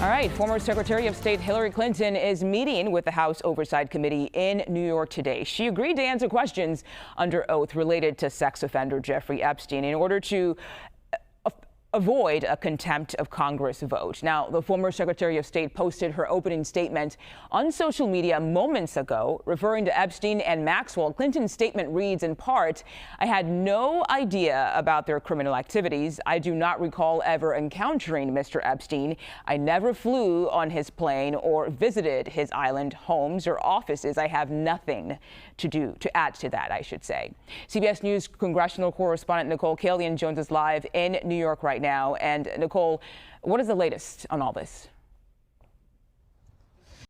All right, former Secretary of State Hillary Clinton is meeting with the House Oversight Committee in New York today. She agreed to answer questions under oath related to sex offender Jeffrey Epstein in order to avoid a contempt of Congress vote. Now, the former Secretary of State posted her opening statement on social media moments ago, referring to Epstein and Maxwell. Clinton's statement reads in part, "I had no idea about their criminal activities. I do not recall ever encountering Mr. Epstein. I never flew on his plane or visited his island homes or offices. I have nothing to add to that, I should say." CBS News congressional correspondent Nikole Killion joins us live in New York right now. And Nikole, what is the latest on all this?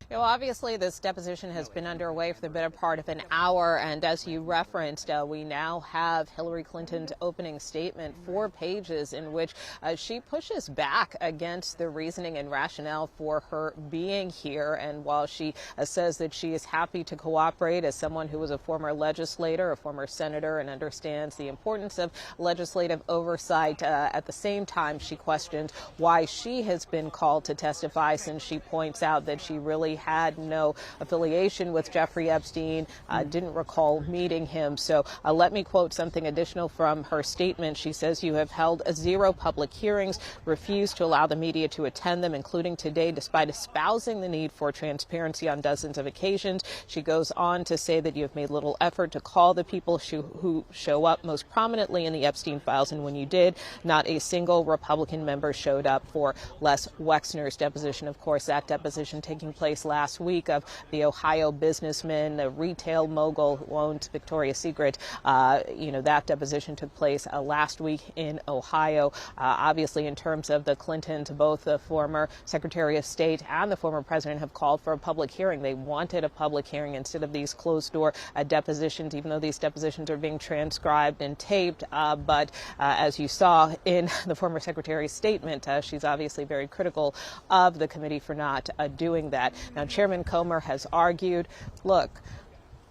Well, obviously, this deposition has been underway for the better part of an hour, and as you referenced, we now have Hillary Clinton's opening statement, 4 pages, in which she pushes back against the reasoning and rationale for her being here. And while she says that she is happy to cooperate as someone who was a former legislator, a former senator, and understands the importance of legislative oversight, at the same time, she questions why she has been called to testify, since she points out that she really had no affiliation with Jeffrey Epstein, didn't recall meeting him. So let me quote something additional from her statement. She says, "You have held 0 public hearings, refused to allow the media to attend them, including today, despite espousing the need for transparency on dozens of occasions." She goes on to say that you have made little effort to call the people who show up most prominently in the Epstein files, and when you did, not a single Republican member showed up for Les Wexner's deposition. Of course, that deposition taking place last week of the Ohio businessman, the retail mogul who owns Victoria's Secret. That deposition took place last week in Ohio. Obviously, in terms of the Clintons, both the former Secretary of State and the former president have called for a public hearing. They wanted a public hearing instead of these closed-door depositions, even though these depositions are being transcribed and taped. But as you saw in the former Secretary's statement, she's obviously very critical of the committee for not doing that. Now, Chairman Comer has argued, look,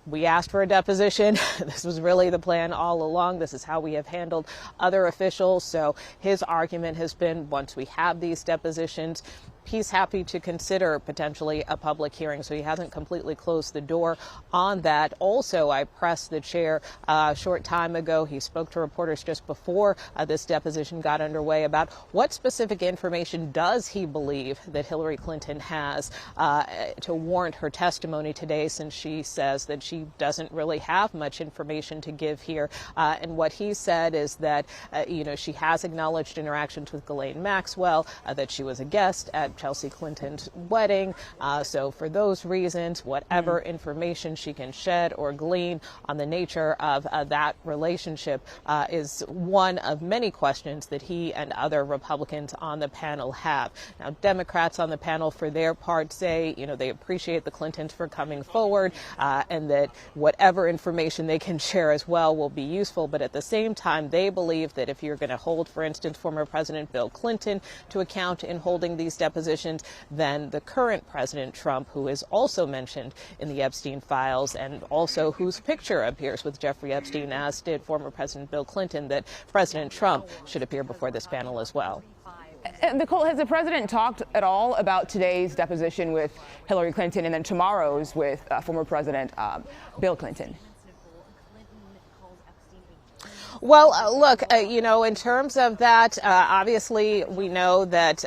we asked for a deposition. This was really the plan all along. This is how we have handled other officials. So his argument has been, once we have these depositions, he's happy to consider potentially a public hearing. So he hasn't completely closed the door on that. Also, I pressed the chair a short time ago. He spoke to reporters just before this deposition got underway about what specific information does he believe that Hillary Clinton has to warrant her testimony today, since she says that she doesn't really have much information to give here. And what he said is that, she has acknowledged interactions with Ghislaine Maxwell, that she was a guest at Chelsea Clinton's wedding. So for those reasons, whatever information she can shed or glean on the nature of that relationship is one of many questions that he and other Republicans on the panel have. Now, Democrats on the panel, for their part, say, they appreciate the Clintons for coming forward and that whatever information they can share as well will be useful. But at the same time, they believe that if you're going to hold, for instance, former President Bill Clinton to account in holding these depositions, then the current President Trump, who is also mentioned in the Epstein files and also whose picture appears with Jeffrey Epstein, as did former President Bill Clinton, that President Trump should appear before this panel as well. Nikole, has the president talked at all about today's deposition with Hillary Clinton and then tomorrow's with former President Bill Clinton? Well, look, in terms of that, obviously we know that,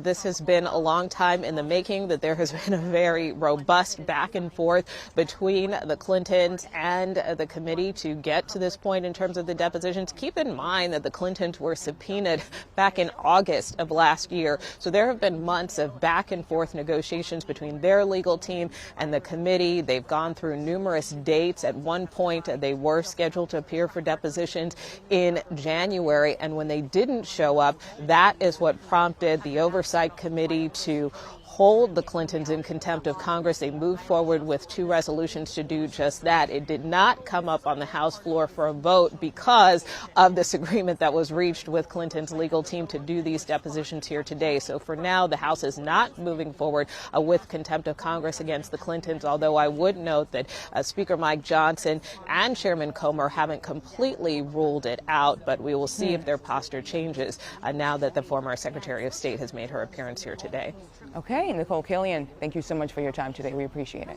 this has been a long time in the making, that there has been a very robust back and forth between the Clintons and the committee to get to this point in terms of the depositions. Keep in mind that the Clintons were subpoenaed back in August of last year. So there have been months of back and forth negotiations between their legal team and the committee. They've gone through numerous dates. At one point, they were scheduled to appear for depositions in January, and when they didn't show up, that is what prompted the Oversight Committee to hold the Clintons in contempt of Congress. They moved forward with 2 resolutions to do just that. It did not come up on the House floor for a vote because of this agreement that was reached with Clinton's legal team to do these depositions here today. So for now, the House is not moving forward with contempt of Congress against the Clintons, although I would note that Speaker Mike Johnson and Chairman Comer haven't completely ruled it out, but we will see if their posture changes now that the former Secretary of State has made her appearance here today. Okay, Nikole Killion, thank you so much for your time today. We appreciate it.